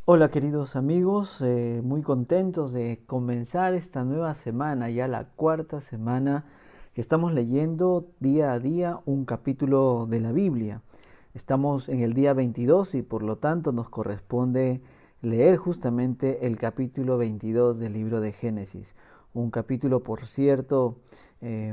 Hola queridos amigos, muy contentos de comenzar esta nueva semana, ya la cuarta semana que estamos leyendo día a día un capítulo de la Biblia. Estamos en el día 22 y por lo tanto nos corresponde leer justamente el capítulo 22 del libro de Génesis. Un capítulo, por cierto,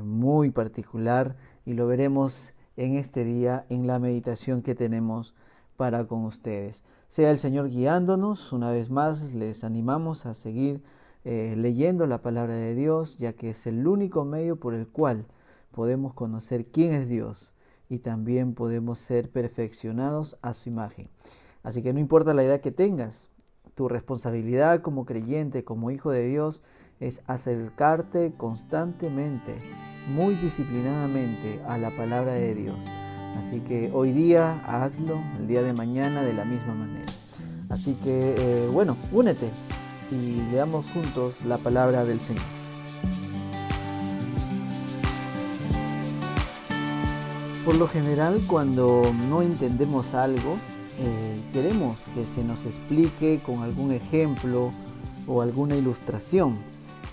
muy particular y lo veremos en este día en la meditación que tenemos para con ustedes. Sea el Señor guiándonos. Una vez más les animamos a seguir leyendo la palabra de Dios, ya que es el único medio por el cual podemos conocer quién es Dios y también podemos ser perfeccionados a su imagen. Así que no importa la edad que tengas, tu responsabilidad como creyente, como hijo de Dios, es acercarte constantemente, muy disciplinadamente a la palabra de Dios. Así que hoy día hazlo, el día de mañana de la misma manera. Así que, bueno, únete y leamos juntos la palabra del Señor. Por lo general, cuando no entendemos algo, queremos que se nos explique con algún ejemplo o alguna ilustración,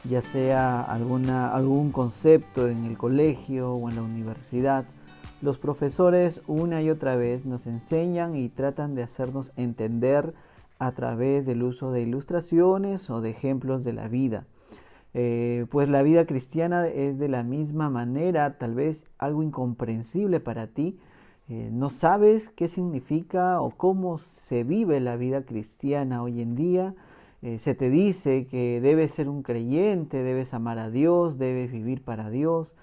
ya sea algún concepto en el colegio o en la universidad. Los profesores una y otra vez nos enseñan y tratan de hacernos entender a través del uso de ilustraciones o de ejemplos de la vida. Pues la vida cristiana es de la misma manera, tal vez algo incomprensible para ti. No sabes qué significa o cómo se vive la vida cristiana hoy en día. Se te dice que debes ser un creyente, debes amar a Dios, debes vivir para Dios.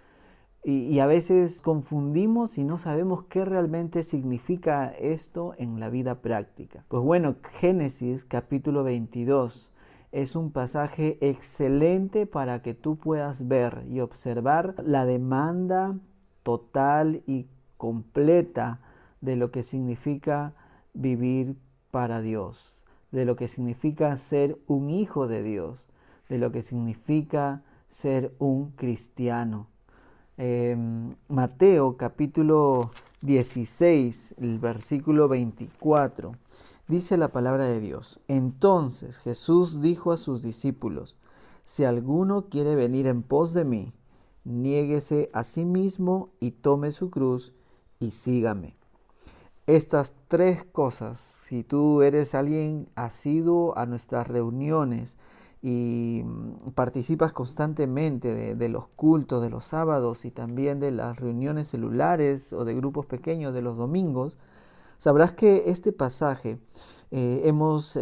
Y a veces confundimos y no sabemos qué realmente significa esto en la vida práctica. Pues bueno, Génesis capítulo 22 es un pasaje excelente para que tú puedas ver y observar la demanda total y completa de lo que significa vivir para Dios, de lo que significa ser un hijo de Dios, de lo que significa ser un cristiano. Mateo capítulo 16, el versículo 24, dice la palabra de Dios. Entonces Jesús dijo a sus discípulos: si alguno quiere venir en pos de mí, niéguese a sí mismo y tome su cruz y sígame. Estas tres cosas, si tú eres alguien asiduo a nuestras reuniones y participas constantemente de los cultos de los sábados y también de las reuniones celulares o de grupos pequeños de los domingos, sabrás que este pasaje hemos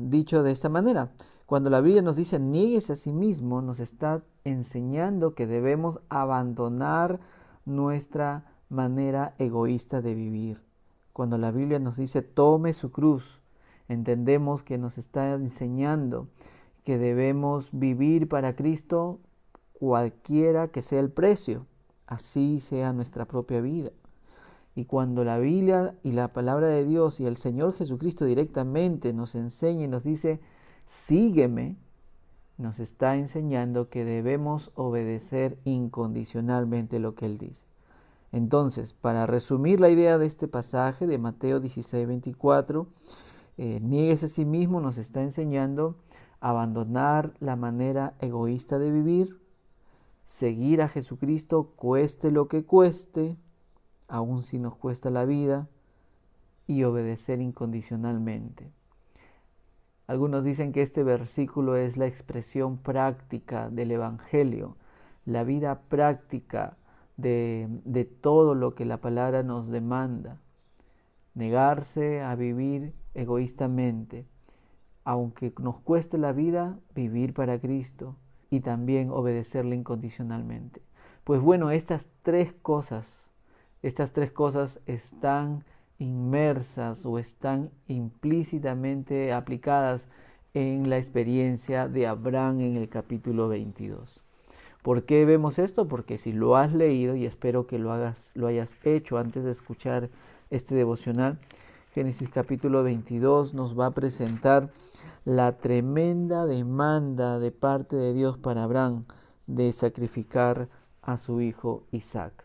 dicho de esta manera. Cuando la Biblia nos dice niéguese a sí mismo, nos está enseñando que debemos abandonar nuestra manera egoísta de vivir. Cuando la Biblia nos dice tome su cruz, entendemos que nos está enseñando que debemos vivir para Cristo cualquiera que sea el precio, así sea nuestra propia vida. Y cuando la Biblia y la palabra de Dios y el Señor Jesucristo directamente nos enseña y nos dice sígueme, nos está enseñando que debemos obedecer incondicionalmente lo que Él dice. Entonces, para resumir la idea de este pasaje de Mateo 16, 24, niéguese a sí mismo nos está enseñando a abandonar la manera egoísta de vivir, seguir a Jesucristo cueste lo que cueste, aun si nos cuesta la vida, y obedecer incondicionalmente. Algunos dicen que este versículo es la expresión práctica del Evangelio, la vida práctica de todo lo que la palabra nos demanda. Negarse a vivir egoístamente, aunque nos cueste la vida, vivir para Cristo y también obedecerle incondicionalmente. Pues bueno, estas tres cosas están inmersas o están implícitamente aplicadas en la experiencia de Abraham en el capítulo 22. ¿Por qué vemos esto? Porque si lo has leído, y espero que lo hayas hecho antes de escuchar este devocional, Génesis capítulo 22 nos va a presentar la tremenda demanda de parte de Dios para Abraham de sacrificar a su hijo Isaac.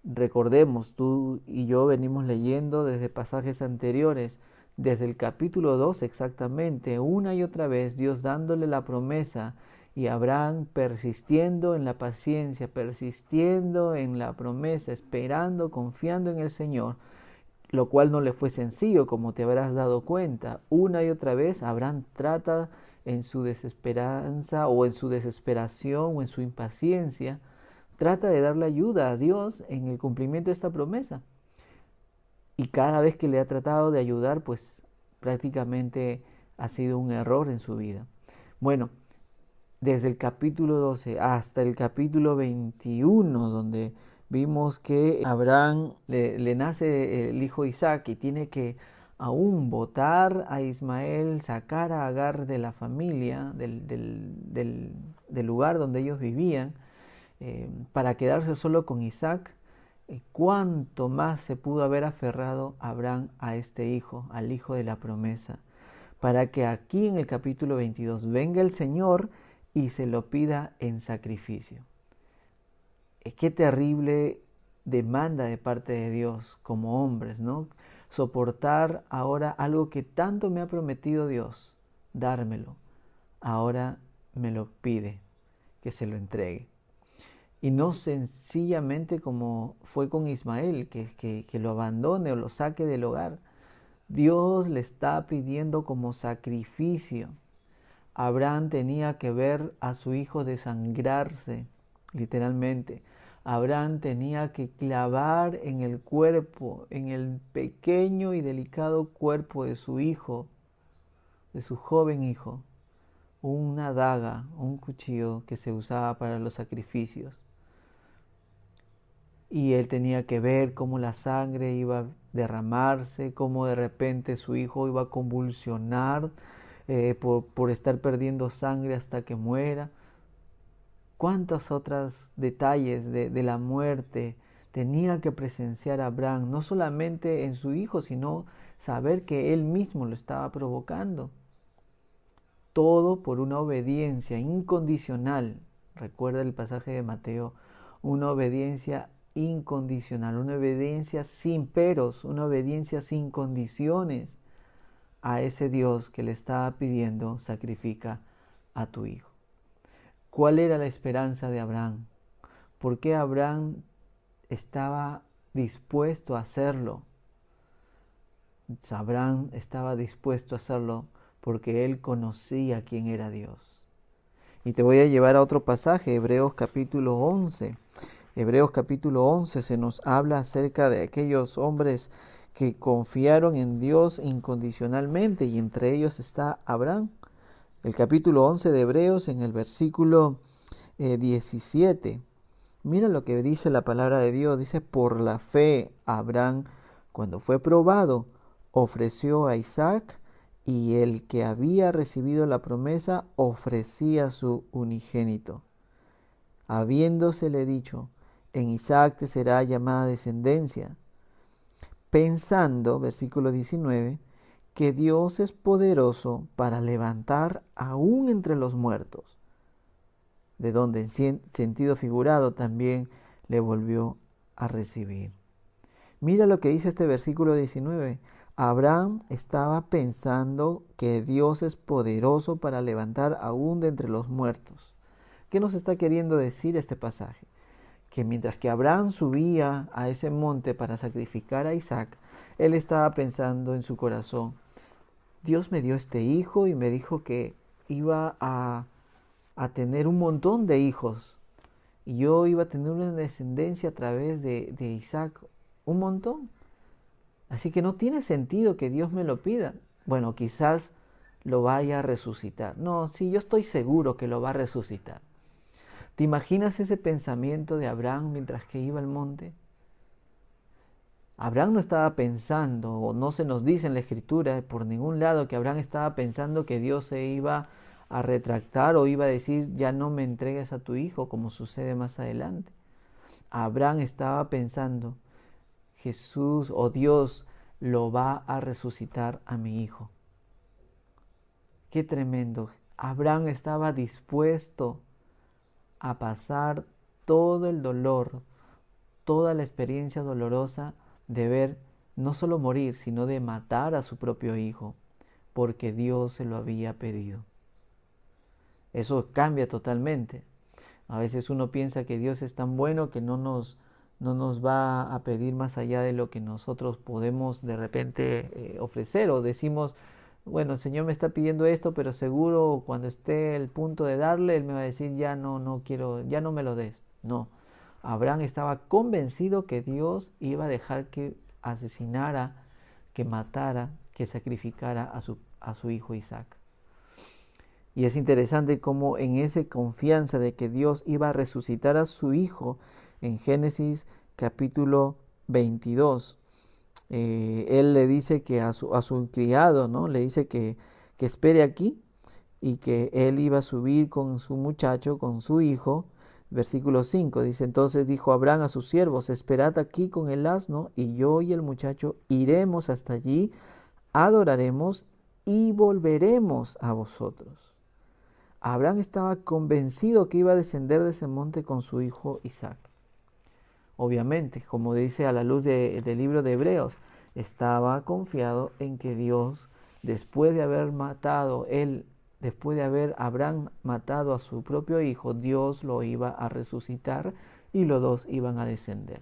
Recordemos, tú y yo venimos leyendo desde pasajes anteriores desde el capítulo 2 exactamente, una y otra vez, Dios dándole la promesa y Abraham persistiendo en la paciencia, persistiendo en la promesa, esperando, confiando en el Señor, lo cual no le fue sencillo, como te habrás dado cuenta. Una y otra vez Abraham trata en su desesperanza o en su desesperación o en su impaciencia, trata de darle ayuda a Dios en el cumplimiento de esta promesa. Y cada vez que le ha tratado de ayudar, pues prácticamente ha sido un error en su vida. Bueno, desde el capítulo 12 hasta el capítulo 21, donde vimos que Abraham le nace el hijo Isaac y tiene que aún botar a Ismael, sacar a Agar de la familia, del lugar donde ellos vivían, para quedarse solo con Isaac. ¿Cuánto más se pudo haber aferrado Abraham a este hijo, al hijo de la promesa? Para que aquí en el capítulo 22 venga el Señor y se lo pida en sacrificio. Qué terrible demanda de parte de Dios como hombres, ¿no? Soportar ahora algo que tanto me ha prometido Dios, dármelo. Ahora me lo pide, que se lo entregue. Y no sencillamente como fue con Ismael, que lo abandone o lo saque del hogar. Dios le está pidiendo como sacrificio. Abraham tenía que ver a su hijo desangrarse, literalmente. Abraham tenía que clavar en el cuerpo, en el pequeño y delicado cuerpo de su hijo, de su joven hijo, una daga, un cuchillo que se usaba para los sacrificios. Y él tenía que ver cómo la sangre iba a derramarse, cómo de repente su hijo iba a convulsionar por estar perdiendo sangre hasta que muera. ¿Cuántos otros detalles de la muerte tenía que presenciar Abraham? No solamente en su hijo, sino saber que él mismo lo estaba provocando. Todo por una obediencia incondicional. Recuerda el pasaje de Mateo, una obediencia incondicional, una obediencia sin peros, una obediencia sin condiciones a ese Dios que le estaba pidiendo: sacrifica a tu hijo. ¿Cuál era la esperanza de Abraham? ¿Por qué Abraham estaba dispuesto a hacerlo? Abraham estaba dispuesto a hacerlo porque él conocía quién era Dios. Y te voy a llevar a otro pasaje, Hebreos capítulo 11. Hebreos capítulo 11 se nos habla acerca de aquellos hombres que confiaron en Dios incondicionalmente, y entre ellos está Abraham. El capítulo 11 de Hebreos, en el versículo 17. Mira lo que dice la palabra de Dios. Dice: por la fe Abraham, cuando fue probado, ofreció a Isaac, y el que había recibido la promesa ofrecía su unigénito, habiéndosele dicho: en Isaac te será llamada descendencia, pensando, versículo 19, que Dios es poderoso para levantar aún entre los muertos, de donde en sentido figurado también le volvió a recibir. Mira lo que dice este versículo 19. Abraham estaba pensando que Dios es poderoso para levantar aún de entre los muertos. ¿Qué nos está queriendo decir este pasaje? Que mientras que Abraham subía a ese monte para sacrificar a Isaac, él estaba pensando en su corazón: Dios me dio este hijo y me dijo que iba a tener un montón de hijos, y yo iba a tener una descendencia a través de Isaac, un montón. Así que no tiene sentido que Dios me lo pida. Bueno, quizás lo vaya a resucitar. No, sí, yo estoy seguro que lo va a resucitar. ¿Te imaginas ese pensamiento de Abraham mientras que iba al monte? Abraham no estaba pensando, o no se nos dice en la escritura por ningún lado que Abraham estaba pensando que Dios se iba a retractar o iba a decir: ya no me entregues a tu hijo, como sucede más adelante. Abraham estaba pensando: Jesús o Dios lo va a resucitar a mi hijo. Qué tremendo. Abraham estaba dispuesto a pasar todo el dolor, toda la experiencia dolorosa de ver no solo morir, sino de matar a su propio hijo, porque Dios se lo había pedido. Eso cambia totalmente. A veces uno piensa que Dios es tan bueno que no nos va a pedir más allá de lo que nosotros podemos de repente ofrecer, o decimos, bueno, el Señor me está pidiendo esto, pero seguro cuando esté el punto de darle, Él me va a decir, ya no quiero, ya no me lo des. No, Abraham estaba convencido que Dios iba a dejar que asesinara, que matara, que sacrificara a su hijo Isaac. Y es interesante cómo en esa confianza de que Dios iba a resucitar a su hijo, en Génesis capítulo 22, él le dice que a su criado, ¿no? Le dice que espere aquí, y que él iba a subir con su muchacho, con su hijo. Versículo 5 dice, entonces dijo Abraham a sus siervos, esperad aquí con el asno, y yo y el muchacho iremos hasta allí, adoraremos y volveremos a vosotros. Abraham estaba convencido que iba a descender de ese monte con su hijo Isaac. Obviamente, como dice a la luz del libro de Hebreos, estaba confiado en que Dios, después de haber Abraham matado a su propio hijo, Dios lo iba a resucitar y los dos iban a descender.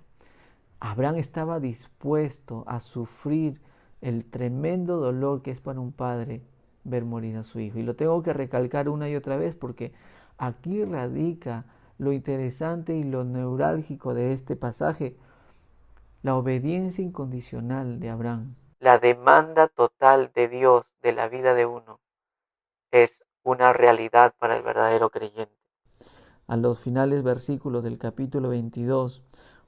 Abraham estaba dispuesto a sufrir el tremendo dolor que es para un padre ver morir a su hijo. Y lo tengo que recalcar una y otra vez porque aquí radica lo interesante y lo neurálgico de este pasaje: la obediencia incondicional de Abraham. La demanda total de Dios de la vida de uno es una realidad para el verdadero creyente. A los finales versículos del capítulo 22,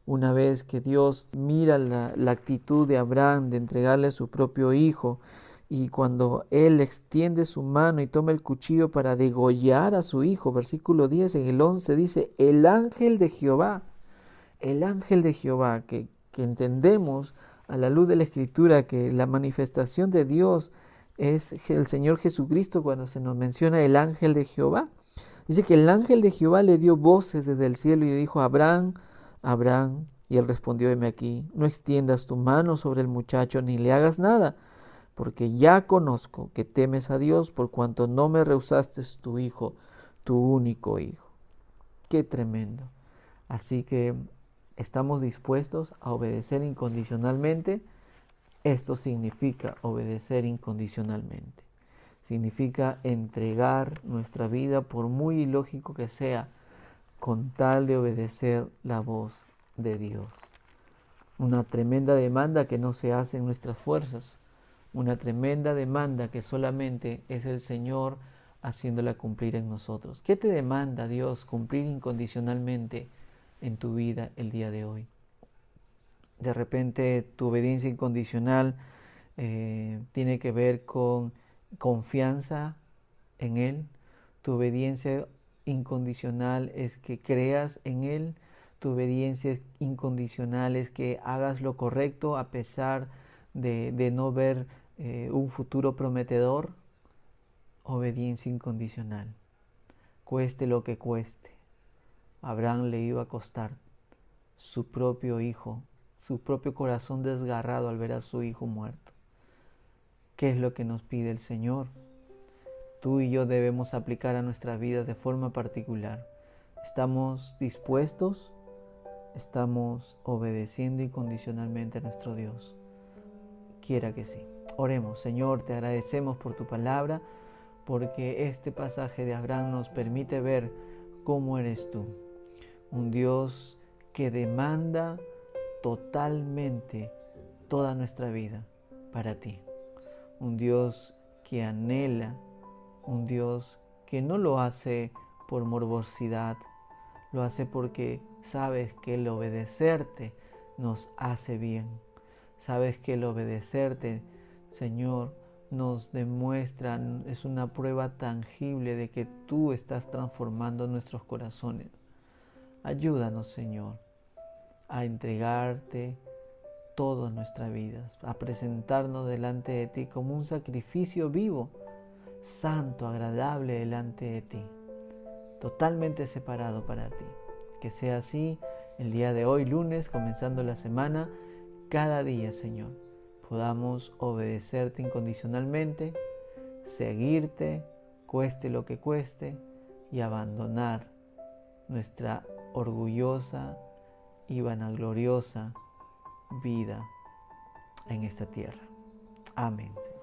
una vez que Dios mira la actitud de Abraham de entregarle a su propio hijo, y cuando él extiende su mano y toma el cuchillo para degollar a su hijo, versículo 10, en el 11 dice, el ángel de Jehová, que entendemos a la luz de la Escritura que la manifestación de Dios es el Señor Jesucristo. Cuando se nos menciona el ángel de Jehová, dice que el ángel de Jehová le dio voces desde el cielo y le dijo, Abraham, Abraham, y él respondió, heme aquí, no extiendas tu mano sobre el muchacho ni le hagas nada, porque ya conozco que temes a Dios por cuanto no me rehusaste tu hijo, tu único hijo. Qué tremendo. Así que estamos dispuestos a obedecer incondicionalmente. Esto significa obedecer incondicionalmente. Significa entregar nuestra vida, por muy ilógico que sea, con tal de obedecer la voz de Dios. Una tremenda demanda que no se hace en nuestras fuerzas. Una tremenda demanda que solamente es el Señor haciéndola cumplir en nosotros. ¿Qué te demanda Dios cumplir incondicionalmente en tu vida el día de hoy? De repente tu obediencia incondicional tiene que ver con confianza en Él. Tu obediencia incondicional es que creas en Él. Tu obediencia incondicional es que hagas lo correcto a pesar de no ver un futuro prometedor. Obediencia incondicional, cueste lo que cueste. Abraham le iba a costar su propio hijo, su propio corazón desgarrado al ver a su hijo muerto. ¿Qué es lo que nos pide el Señor? Tú y yo debemos aplicar a nuestra vida de forma particular. ¿Estamos dispuestos? ¿Estamos obedeciendo incondicionalmente a nuestro Dios? Quiera que sí. Oremos. Señor, te agradecemos por tu palabra, porque este pasaje de Abraham nos permite ver cómo eres tú. Un Dios que demanda totalmente toda nuestra vida para ti. Un Dios que anhela, un Dios que no lo hace por morbosidad, lo hace porque sabes que el obedecerte nos hace bien. Sabes que el obedecerte, Señor, nos demuestra, es una prueba tangible de que tú estás transformando nuestros corazones. Ayúdanos, Señor, a entregarte todas nuestras vidas, a presentarnos delante de ti como un sacrificio vivo, santo, agradable delante de ti, totalmente separado para ti. Que sea así el día de hoy, lunes, comenzando la semana, cada día, Señor. podamos obedecerte incondicionalmente, seguirte, cueste lo que cueste, y abandonar nuestra orgullosa y vanagloriosa vida en esta tierra. Amén, Señor.